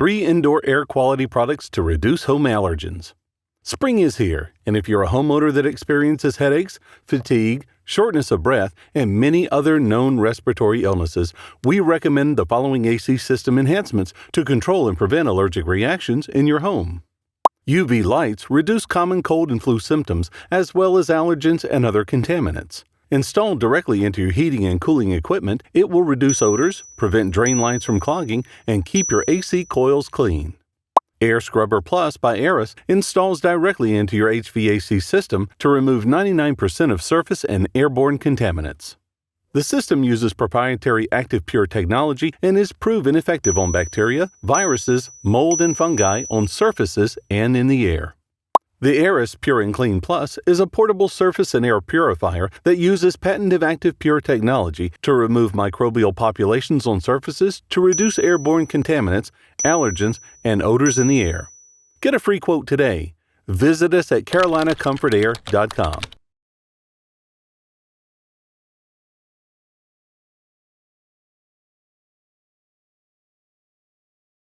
3 indoor air quality products to reduce home allergens. Spring is here, and if you're a homeowner that experiences headaches, fatigue, shortness of breath, and many other known respiratory illnesses, we recommend the following AC system enhancements to control and prevent allergic reactions in your home. UV lights reduce common cold and flu symptoms as well as allergens and other contaminants. Installed directly into your heating and cooling equipment, it will reduce odors, prevent drain lines from clogging, and keep your AC coils clean. Air Scrubber Plus by Aris installs directly into your HVAC system to remove 99% of surface and airborne contaminants. The system uses proprietary Active Pure technology and is proven effective on bacteria, viruses, mold, and fungi on surfaces and in the air. The Aris Pure and Clean Plus is a portable surface and air purifier that uses patented Active Pure technology to remove microbial populations on surfaces to reduce airborne contaminants, allergens, and odors in the air. Get a free quote today. Visit us at carolinacomfortair.com.